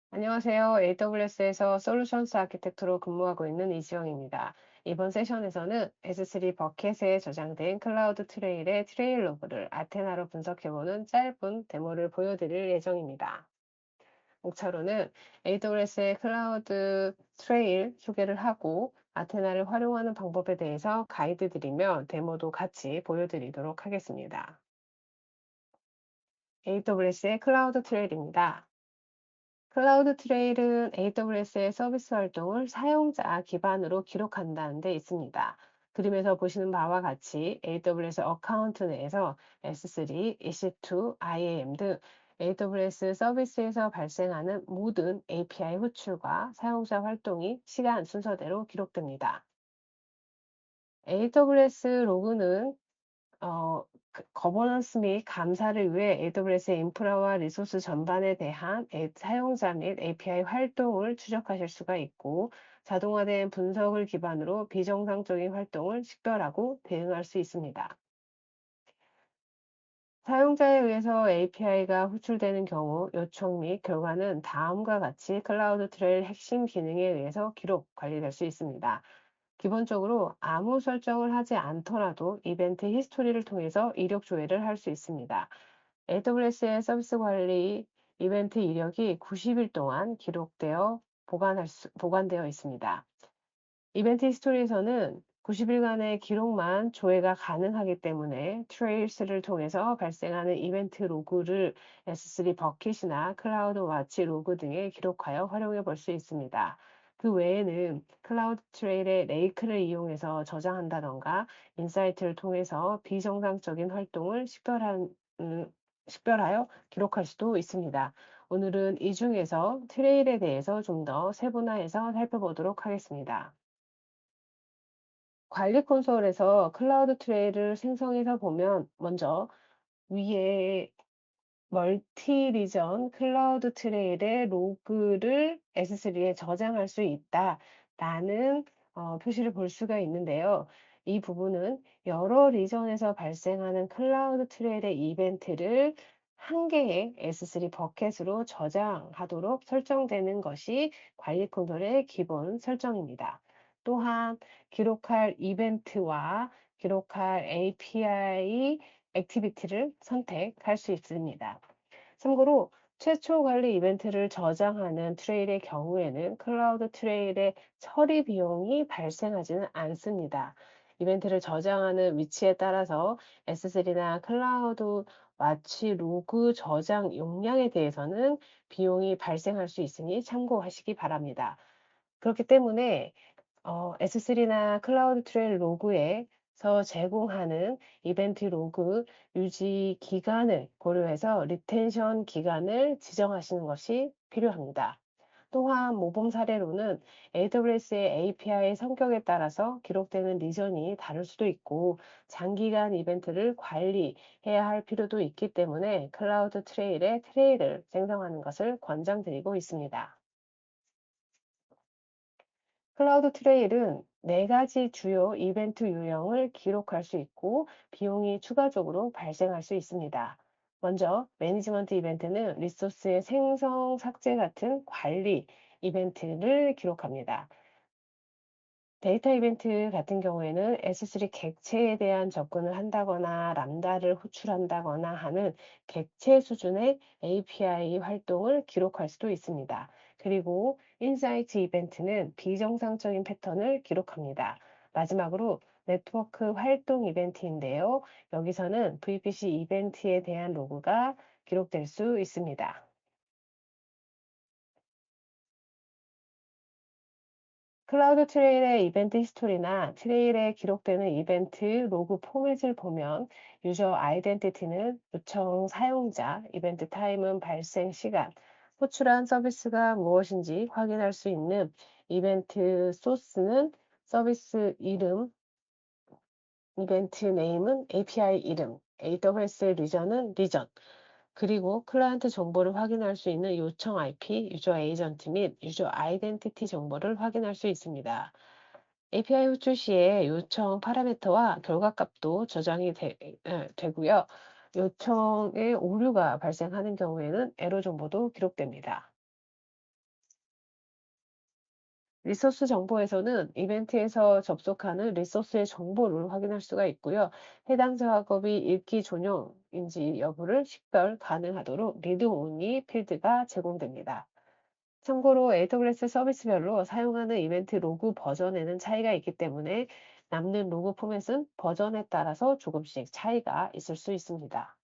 안녕하세요. AWS에서 솔루션스 아키텍트로 근무하고 있는 이지영입니다. 이번 세션에서는 S3 버켓에 저장된 클라우드 트레일의 트레일 로그를 아테나로 분석해보는 짧은 데모를 보여드릴 예정입니다. 목차로는 AWS의 클라우드 트레일 소개를 하고 아테나를 활용하는 방법에 대해서 가이드 드리며 데모도 같이 보여드리도록 하겠습니다. AWS의 클라우드 트레일입니다. 클라우드 트레일은 AWS의 서비스 활동을 사용자 기반으로 기록한다는 데 있습니다. 그림에서 보시는 바와 같이 AWS 어카운트 내에서 S3, EC2, IAM 등 AWS 서비스에서 발생하는 모든 API 호출과 사용자 활동이 시간 순서대로 기록됩니다. AWS 로그는 거버넌스 및 감사를 위해 AWS의 인프라와 리소스 전반에 대한 사용자 및 API 활동을 추적하실 수가 있고, 자동화된 분석을 기반으로 비정상적인 활동을 식별하고 대응할 수 있습니다. 사용자에 의해서 API가 호출되는 경우 요청 및 결과는 다음과 같이 클라우드 트레일 핵심 기능에 의해서 기록, 관리될 수 있습니다. 기본적으로 아무 설정을 하지 않더라도 이벤트 히스토리를 통해서 이력 조회를 할 수 있습니다. AWS의 서비스 관리 이벤트 이력이 90일 동안 기록되어 보관되어 있습니다. 이벤트 히스토리에서는 90일간의 기록만 조회가 가능하기 때문에 트레일스를 통해서 발생하는 이벤트 로그를 S3 버킷이나 클라우드 와치 로그 등에 기록하여 활용해 볼 수 있습니다. 그 외에는 클라우드 트레일의 레이크를 이용해서 저장한다던가 인사이트를 통해서 비정상적인 활동을 식별하여 기록할 수도 있습니다. 오늘은 이 중에서 트레일에 대해서 좀 더 세분화해서 살펴보도록 하겠습니다. 관리 콘솔에서 클라우드 트레이를 생성해서 보면 먼저 위에 멀티 리전 클라우드 트레일의 로그를 S3에 저장할 수 있다라는 표시를 볼 수가 있는데요. 이 부분은 여러 리전에서 발생하는 클라우드 트레일의 이벤트를 한 개의 S3 버켓으로 저장하도록 설정되는 것이 관리 콘솔의 기본 설정입니다. 또한 기록할 이벤트와 기록할 API 액티비티를 선택할 수 있습니다. 참고로 최초 관리 이벤트를 저장하는 트레일의 경우에는 클라우드 트레일의 처리 비용이 발생하지는 않습니다. 이벤트를 저장하는 위치에 따라서 S3나 클라우드 와치 로그 저장 용량에 대해서는 비용이 발생할 수 있으니 참고하시기 바랍니다. 그렇기 때문에 S3나 클라우드 트레일 로그에서 제공하는 이벤트 로그 유지 기간을 고려해서 리텐션 기간을 지정하시는 것이 필요합니다. 또한 모범 사례로는 AWS의 API 성격에 따라서 기록되는 리전이 다를 수도 있고 장기간 이벤트를 관리해야 할 필요도 있기 때문에 클라우드 트레일의 트레일을 생성하는 것을 권장드리고 있습니다. 클라우드 트레일은 네 가지 주요 이벤트 유형을 기록할 수 있고 비용이 추가적으로 발생할 수 있습니다. 먼저 매니지먼트 이벤트는 리소스의 생성, 삭제 같은 관리 이벤트를 기록합니다. 데이터 이벤트 같은 경우에는 S3 객체에 대한 접근을 한다거나 람다를 호출한다거나 하는 객체 수준의 API 활동을 기록할 수도 있습니다. 그리고 인사이트 이벤트는 비정상적인 패턴을 기록합니다. 마지막으로 네트워크 활동 이벤트인데요. 여기서는 VPC 이벤트에 대한 로그가 기록될 수 있습니다. 클라우드 트레일의 이벤트 히스토리나 트레일에 기록되는 이벤트 로그 포맷을 보면 유저 아이덴티티는 요청 사용자, 이벤트 타임은 발생 시간, 호출한 서비스가 무엇인지 확인할 수 있는 이벤트 소스는 서비스 이름, 이벤트 네임은 API 이름, AWS 리전은 리전, 그리고 클라이언트 정보를 확인할 수 있는 요청 IP, 유저 에이전트 및 유저 아이덴티티 정보를 확인할 수 있습니다. API 호출 시에 요청 파라미터와 결과값도 저장이 되고요. 요청에 오류가 발생하는 경우에는 에러 정보도 기록됩니다. 리소스 정보에서는 이벤트에서 접속하는 리소스의 정보를 확인할 수가 있고요. 해당 작업이 읽기 전용인지 여부를 식별 가능하도록 리드 온리 필드가 제공됩니다. 참고로 AWS 서비스별로 사용하는 이벤트 로그 버전에는 차이가 있기 때문에 남는 로그 포맷은 버전에 따라서 조금씩 차이가 있을 수 있습니다.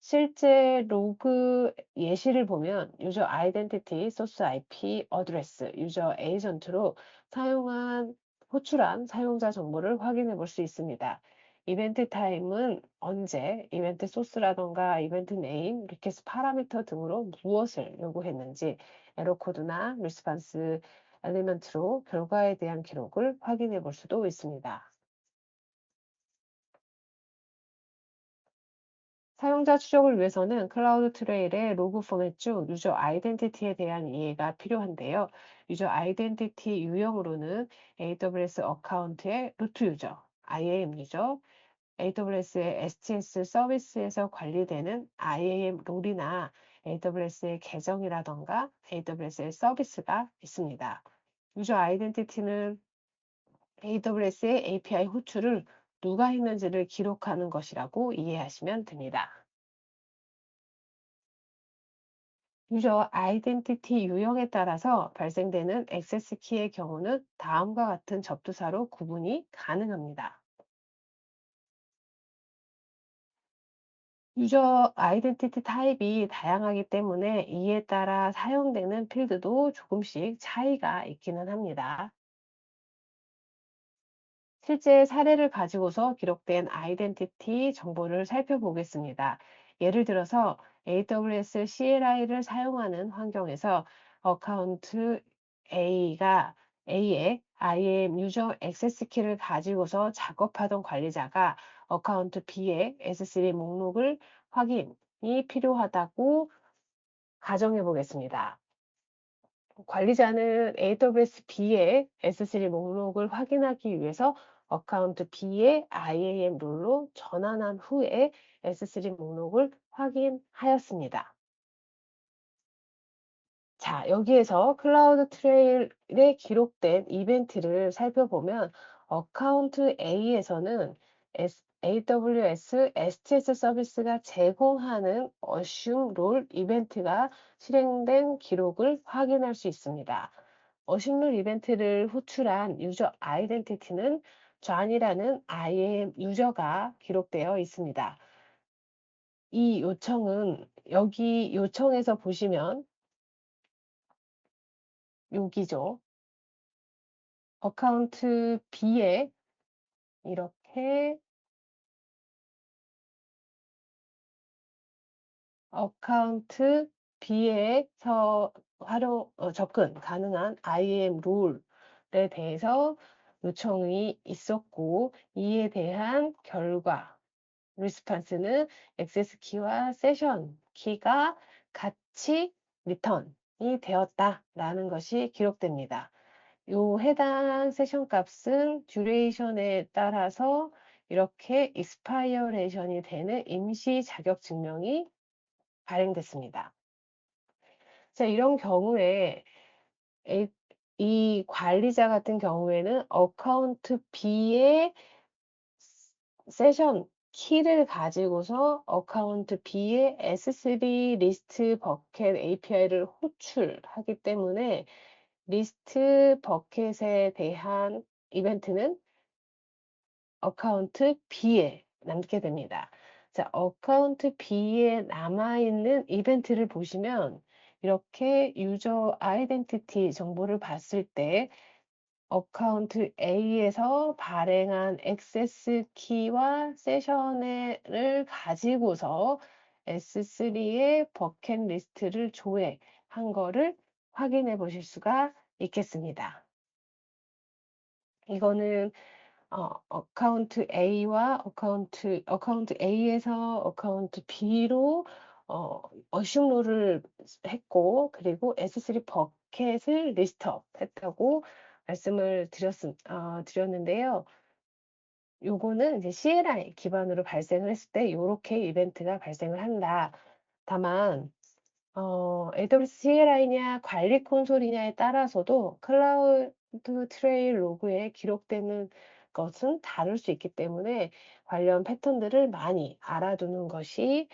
실제 로그 예시를 보면 유저 아이덴티티, 소스 IP, 어드레스, 유저 에이전트로 사용한 호출한 사용자 정보를 확인해 볼 수 있습니다. 이벤트 타임은 언제, 이벤트 소스라던가 이벤트 네임, 리퀘스트 파라미터 등으로 무엇을 요구했는지 에러 코드나 리스판스 엘리먼트로 결과에 대한 기록을 확인해 볼 수도 있습니다. 사용자 추적을 위해서는 클라우드 트레일의 로그 포맷 중 유저 아이덴티티에 대한 이해가 필요한데요. 유저 아이덴티티 유형으로는 AWS 어카운트의 루트 유저, IAM 유저, AWS의 STS 서비스에서 관리되는 IAM 롤이나 AWS의 계정이라던가 AWS의 서비스가 있습니다. 유저 아이덴티티는 AWS의 API 호출을 누가 했는지를 기록하는 것이라고 이해하시면 됩니다. 유저 아이덴티티 유형에 따라서 발생되는 액세스 키의 경우는 다음과 같은 접두사로 구분이 가능합니다. 유저 아이덴티티 타입이 다양하기 때문에 이에 따라 사용되는 필드도 조금씩 차이가 있기는 합니다. 실제 사례를 가지고서 기록된 아이덴티티 정보를 살펴보겠습니다. 예를 들어서 AWS CLI를 사용하는 환경에서 어카운트 A의 IAM 유저 액세스 키를 가지고서 작업하던 관리자가 어카운트 B의 S3 목록을 확인이 필요하다고 가정해 보겠습니다. 관리자는 AWS B의 S3 목록을 확인하기 위해서 어카운트 B의 IAM 룰로 전환한 후에 S3 목록을 확인하였습니다. 자, 여기에서 클라우드 트레일에 기록된 이벤트를 살펴보면 어카운트 A에서는 AWS STS 서비스가 제공하는 어슘 롤 이벤트가 실행된 기록을 확인할 수 있습니다. 어슘 롤 이벤트를 호출한 유저 아이덴티티는 존이라는 IAM 유저가 기록되어 있습니다. 이 요청은 여기 요청에서 보시면 여기죠. 어카운트 B에 이렇게 어카운트 B에서 접근 가능한 IAM 롤에 대해서 요청이 있었고 이에 대한 결과 리스판스는 액세스 키와 세션 키가 같이 리턴이 되었다라는 것이 기록됩니다. 요 해당 세션 값은 듀레이션에 따라서 이렇게 익스파이어레이션이 되는 임시 자격 증명이 발행됐습니다. 자, 이런 경우에 에- 이 관리자 같은 경우에는 어카운트 B의 세션 키를 가지고서 어카운트 B의 S3 리스트 버켓 API를 호출하기 때문에 리스트 버켓에 대한 이벤트는 어카운트 B에 남게 됩니다. 자, 어카운트 B에 남아있는 이벤트를 보시면 이렇게 유저 아이덴티티 정보를 봤을 때 어카운트 A에서 발행한 액세스 키와 세션을 가지고서 S3의 버켓 리스트를 조회한 거를 확인해 보실 수가 있겠습니다. 이거는 어카운트 A와 어카운트 A에서 어카운트 B로 어슘롤을 했고 그리고 S3 버켓을 리스트업 했다고 말씀을 드렸는데요. 요거는 이제 CLI 기반으로 발생을 했을 때 요렇게 이벤트가 발생을 한다. 다만 AWS CLI냐 관리 콘솔이냐에 따라서도 클라우드 트레일 로그에 기록되는 것은 다를 수 있기 때문에 관련 패턴들을 많이 알아두는 것이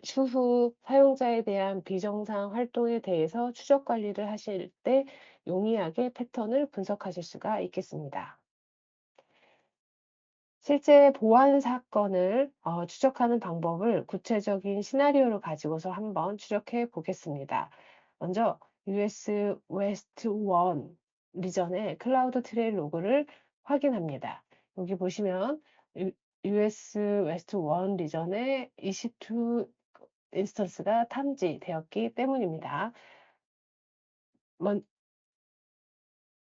추후 사용자에 대한 비정상 활동에 대해서 추적 관리를 하실 때 용이하게 패턴을 분석하실 수가 있겠습니다. 실제 보안 사건을 추적하는 방법을 구체적인 시나리오를 가지고서 한번 추적해 보겠습니다. 먼저 US 웨스트 1 리전의 클라우드 트레일 로그를 확인합니다. 여기 보시면 US 웨스트 1 리전의 22 인스턴스가 탐지되었기 때문입니다.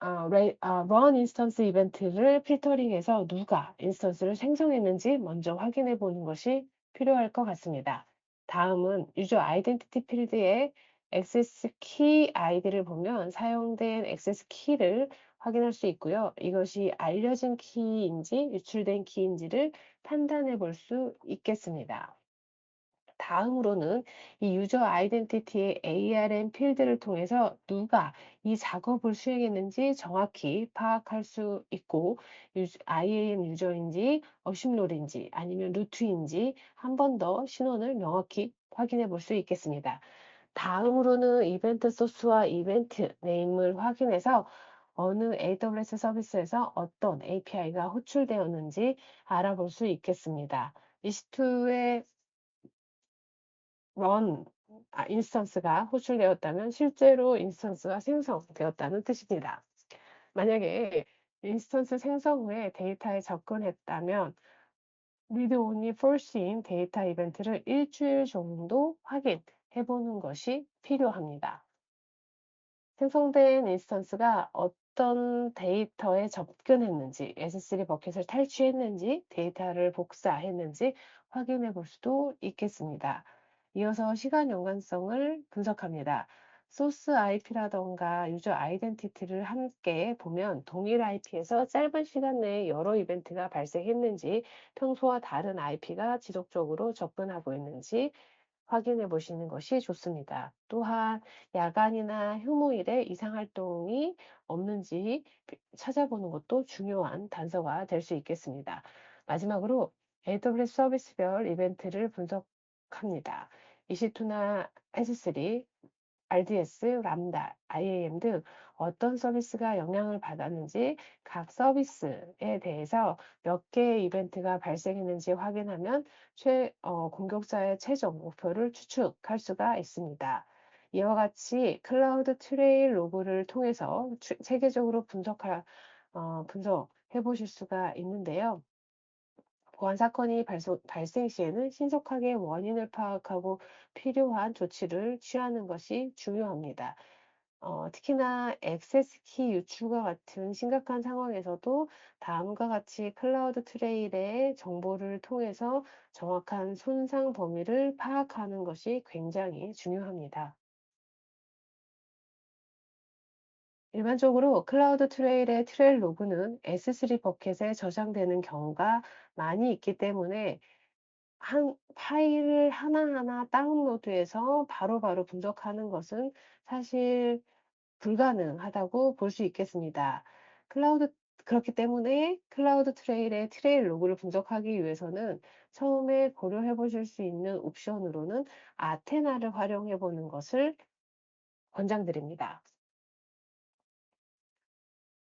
run 인스턴스 이벤트를 필터링해서 누가 인스턴스를 생성했는지 먼저 확인해 보는 것이 필요할 것 같습니다. 다음은 유저 아이덴티티 필드에 액세스 키 아이디를 보면 사용된 액세스 키를 확인할 수 있고요. 이것이 알려진 키인지 유출된 키인지를 판단해 볼 수 있겠습니다. 다음으로는 이 유저 아이덴티티의 ARN 필드를 통해서 누가 이 작업을 수행했는지 정확히 파악할 수 있고 IAM 유저인지 어심롤인지 아니면 루트인지 한 번 더 신원을 명확히 확인해 볼 수 있겠습니다. 다음으로는 이벤트 소스와 이벤트 네임을 확인해서 어느 AWS 서비스에서 어떤 API가 호출되었는지 알아볼 수 있겠습니다. EC2의 run 인스턴스가 호출되었다면 실제로 인스턴스가 생성되었다는 뜻입니다. 만약에 인스턴스 생성 후에 데이터에 접근했다면 read only false인 데이터 이벤트를 일주일 정도 확인해 보는 것이 필요합니다. 생성된 인스턴스가 어떤 데이터에 접근했는지, S3 버켓을 탈취했는지, 데이터를 복사했는지 확인해 볼 수도 있겠습니다. 이어서 시간 연관성을 분석합니다. 소스 IP라던가 유저 아이덴티티를 함께 보면 동일 IP에서 짧은 시간 내에 여러 이벤트가 발생했는지, 평소와 다른 IP가 지속적으로 접근하고 있는지 확인해 보시는 것이 좋습니다. 또한 야간이나 휴무일에 이상 활동이 없는지 찾아보는 것도 중요한 단서가 될 수 있겠습니다. 마지막으로 AWS 서비스별 이벤트를 분석합니다. EC2나 S3, RDS, 람다, IAM 등 어떤 서비스가 영향을 받았는지 각 서비스에 대해서 몇 개의 이벤트가 발생했는지 확인하면 공격자의 최종 목표를 추측할 수가 있습니다. 이와 같이 클라우드 트레일 로그를 통해서 체계적으로 분석해 보실 수가 있는데요. 보안 사건이 발생 시에는 신속하게 원인을 파악하고 필요한 조치를 취하는 것이 중요합니다. 특히나 액세스 키 유출과 같은 심각한 상황에서도 다음과 같이 클라우드 트레일의 정보를 통해서 정확한 손상 범위를 파악하는 것이 굉장히 중요합니다. 일반적으로 클라우드 트레일의 트레일 로그는 S3 버켓에 저장되는 경우가 많이 있기 때문에 한 파일을 하나하나 다운로드해서 바로바로 분석하는 것은 사실 불가능하다고 볼 수 있겠습니다. 클라우드 그렇기 때문에 클라우드 트레일의 트레일 로그를 분석하기 위해서는 처음에 고려해 보실 수 있는 옵션으로는 아테나를 활용해 보는 것을 권장드립니다.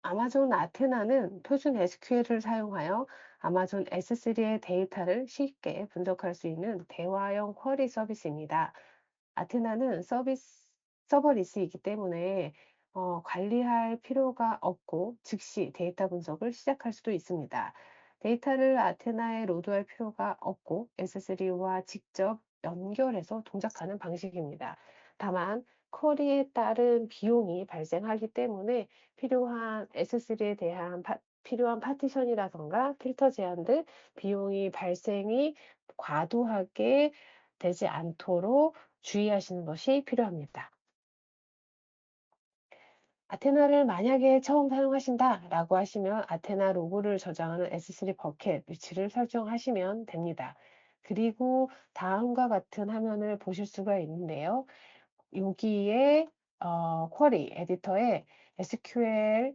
아마존 아테나는 표준 SQL을 사용하여 아마존 S3의 데이터를 쉽게 분석할 수 있는 대화형 쿼리 서비스입니다. 아테나는 서버리스이기 때문에 관리할 필요가 없고 즉시 데이터 분석을 시작할 수도 있습니다. 데이터를 아테나에 로드할 필요가 없고 S3와 직접 연결해서 동작하는 방식입니다. 다만 쿼리에 따른 비용이 발생하기 때문에 필요한 S3에 대한 필요한 파티션이라던가 필터 제한 등 비용이 발생이 과도하게 되지 않도록 주의하시는 것이 필요합니다. 아테나를 만약에 처음 사용하신다라고 하시면 아테나 로고를 저장하는 S3 버켓 위치를 설정하시면 됩니다. 그리고 다음과 같은 화면을 보실 수가 있는데요. 여기에 쿼리 에디터에 SQL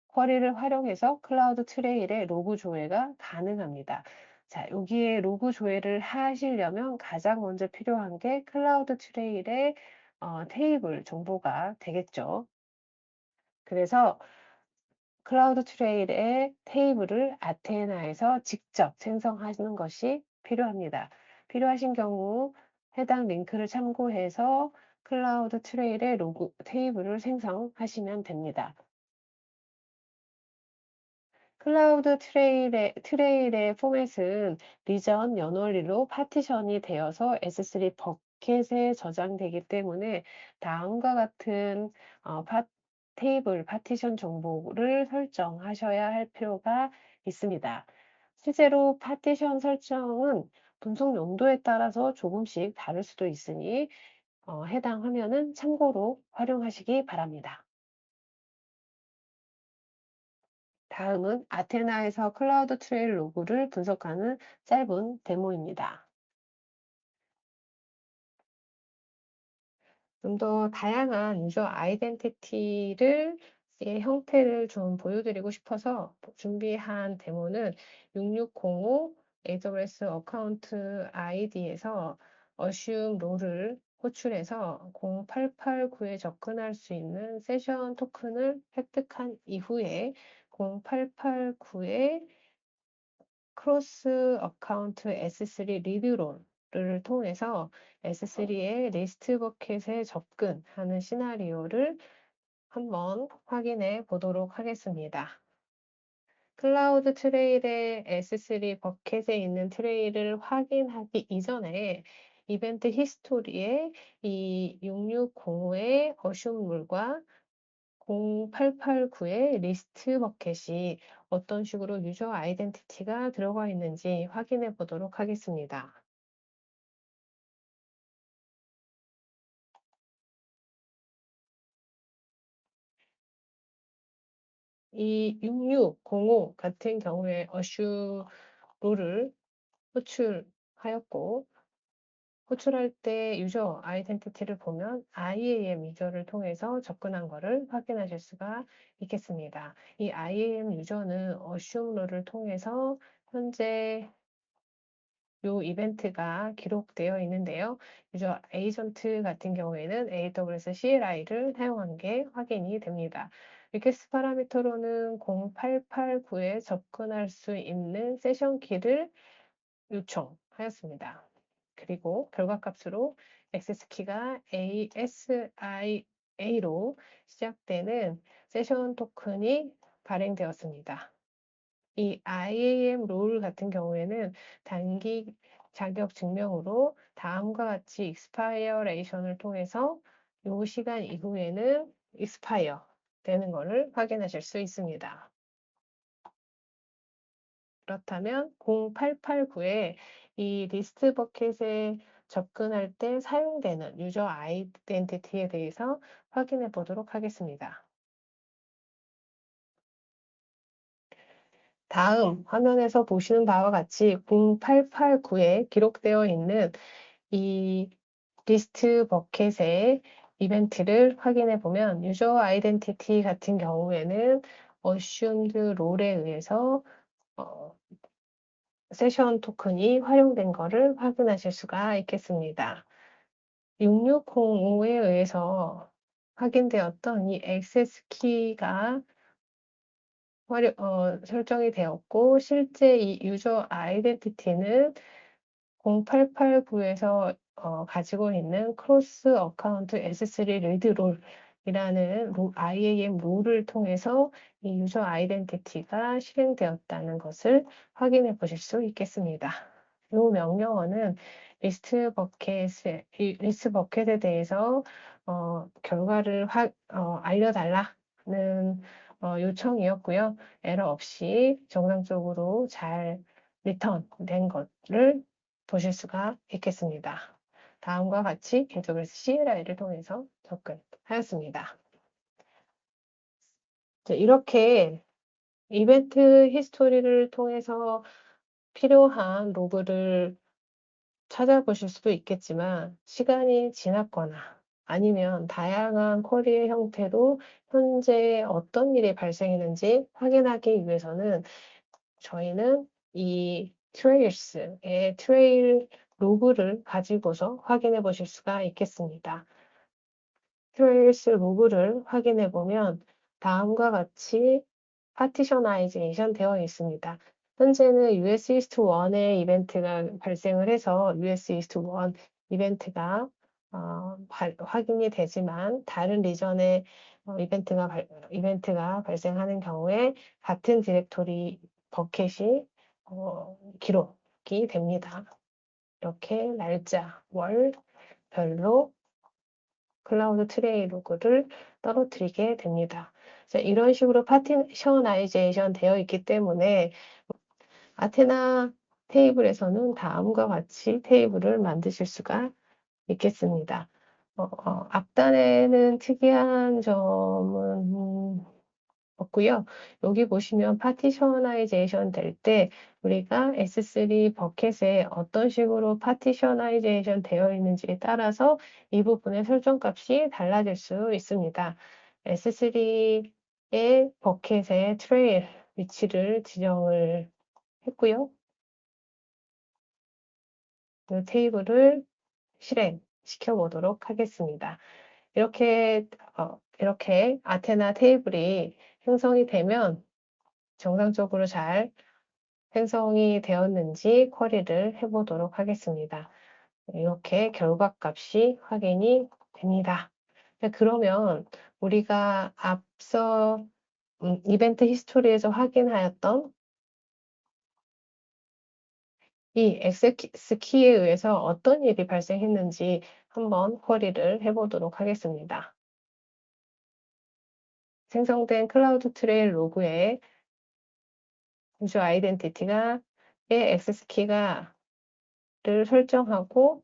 쿼리를 활용해서 클라우드 트레일의 로그 조회가 가능합니다. 자, 여기에 로그 조회를 하시려면 가장 먼저 필요한 게 클라우드 트레일의 테이블 정보가 되겠죠. 그래서 클라우드 트레일의 테이블을 아테나에서 직접 생성하시는 것이 필요합니다. 필요하신 경우 해당 링크를 참고해서 클라우드 트레일의 로그 테이블을 생성하시면 됩니다. 클라우드 트레일의 포맷은 리전 연원리로 파티션이 되어서 S3 버켓에 저장되기 때문에 다음과 같은 테이블 파티션 정보를 설정하셔야 할 필요가 있습니다. 실제로 파티션 설정은 분석 용도에 따라서 조금씩 다를 수도 있으니 해당 화면은 참고로 활용하시기 바랍니다. 다음은 아테나에서 클라우드 트레일 로그를 분석하는 짧은 데모입니다. 좀 더 다양한 유저 아이덴티티를 의 형태를 좀 보여드리고 싶어서 준비한 데모는 6605 AWS 어카운트 아이디에서 assume 롤을 호출해서 0889에 접근할 수 있는 세션 토큰을 획득한 이후에 0889에 크로스 어카운트 S3 리드롤을 통해서 S3의 리스트 버켓에 접근하는 시나리오를 한번 확인해 보도록 하겠습니다. 클라우드 트레일의 S3 버켓에 있는 트레일을 확인하기 이전에 이벤트 히스토리에 이 6605의 어슌물과 0889의 리스트 버켓이 어떤 식으로 유저 아이덴티티가 들어가 있는지 확인해 보도록 하겠습니다. 이 6605 같은 경우에 어슈로를 호출하였고, 호출할 때 유저 아이덴티티를 보면 IAM 유저를 통해서 접근한 것을 확인하실 수가 있겠습니다. 이 IAM 유저는 어슈로를 통해서 현재 요 이벤트가 기록되어 있는데요. 유저 에이전트 같은 경우에는 AWS CLI를 사용한 게 확인이 됩니다. 리퀘스트 파라미터로는 0889에 접근할 수 있는 세션 키를 요청하였습니다. 그리고 결과값으로 액세스 키가 ASIA로 시작되는 세션 토큰이 발행되었습니다. 이 IAM 롤 같은 경우에는 단기 자격 증명으로 다음과 같이 expireation을 통해서 요 시간 이후에는 expire 되는 것을 확인하실 수 있습니다. 그렇다면 0889에 이 리스트 버켓에 접근할 때 사용되는 유저 아이덴티티에 대해서 확인해 보도록 하겠습니다. 다음 화면에서 보시는 바와 같이 0889에 기록되어 있는 이 리스트 버켓의 이벤트를 확인해 보면 유저 아이덴티티 같은 경우에는 assumed 롤에 의해서 세션 토큰이 활용된 것을 확인하실 수가 있겠습니다. 6605에 의해서 확인되었던 이 액세스 키가 설정이 되었고 실제 이 유저 아이덴티티는 0889에서 가지고 있는 크로스 어카운트 S3 리드롤이라는 IAM 룰을 통해서 이 유저 아이덴티티가 실행되었다는 것을 확인해 보실 수 있겠습니다. 이 명령어는 리스트 버켓에 대해서 결과를 알려달라는 요청이었고요. 에러 없이 정상적으로 잘 리턴된 것을 보실 수가 있겠습니다. 다음과 같이 AWS CLI를 통해서 접근하였습니다. 이렇게 이벤트 히스토리를 통해서 필요한 로그를 찾아보실 수도 있겠지만 시간이 지났거나 아니면 다양한 쿼리의 형태로 현재 어떤 일이 발생했는지 확인하기 위해서는 저희는 이 트레일스의 트레일 로그를 가지고서 확인해 보실 수가 있겠습니다. 트레일스 로그를 확인해 보면 다음과 같이 파티셔나이제이션 되어 있습니다. 현재는 US 이스트 1의 이벤트가 발생을 해서 US 이스트 1 이벤트가 확인이 되지만 다른 리전의 이벤트가 발생하는 경우에 같은 디렉토리 버켓이 기록이 됩니다. 이렇게 날짜, 월, 별로 클라우드 트레이 로그를 떨어뜨리게 됩니다. 이런 식으로 파티셔나이제이션 되어 있기 때문에 아테나 테이블에서는 다음과 같이 테이블을 만드실 수가 있겠습니다. 앞단에는 특이한 점은 없고요. 여기 보시면 파티셔나이제이션 될 때 우리가 S3 버켓에 어떤 식으로 파티셔나이제이션 되어 있는지에 따라서 이 부분의 설정값이 달라질 수 있습니다. S3의 버켓의 트레일 위치를 지정을 했고요. 그 테이블을 실행시켜 보도록 하겠습니다. 이렇게 아테나 테이블이 생성이 되면 정상적으로 잘 생성이 되었는지 쿼리를 해보도록 하겠습니다. 이렇게 결과값이 확인이 됩니다. 그러면 우리가 앞서 이벤트 히스토리에서 확인하였던 이 액세스 키에 의해서 어떤 일이 발생했는지 한번 쿼리를 해보도록 하겠습니다. 생성된 클라우드 트레일 로그에 유저 아이덴티티가의 액세스 키를 설정하고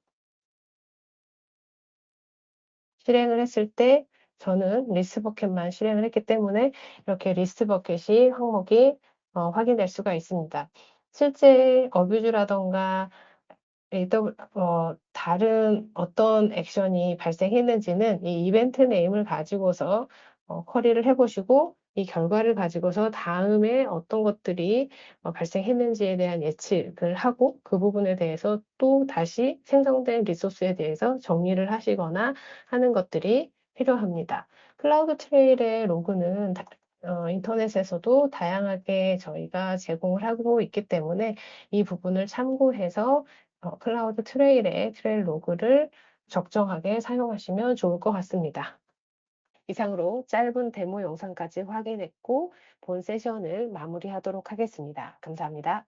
실행을 했을 때 저는 리스트 버켓만 실행을 했기 때문에 이렇게 리스트 버켓이 항목이 확인될 수가 있습니다. 실제 어뷰즈라던가 다른 어떤 액션이 발생했는지는 이 이벤트 네임을 가지고서 쿼리를 해보시고 이 결과를 가지고서 다음에 어떤 것들이 발생했는지에 대한 예측을 하고 그 부분에 대해서 또 다시 생성된 리소스에 대해서 정리를 하시거나 하는 것들이 필요합니다. 클라우드 트레일의 로그는 인터넷에서도 다양하게 저희가 제공을 하고 있기 때문에 이 부분을 참고해서 클라우드 트레일의 트레일 로그를 적정하게 사용하시면 좋을 것 같습니다. 이상으로 짧은 데모 영상까지 확인했고 본 세션을 마무리하도록 하겠습니다. 감사합니다.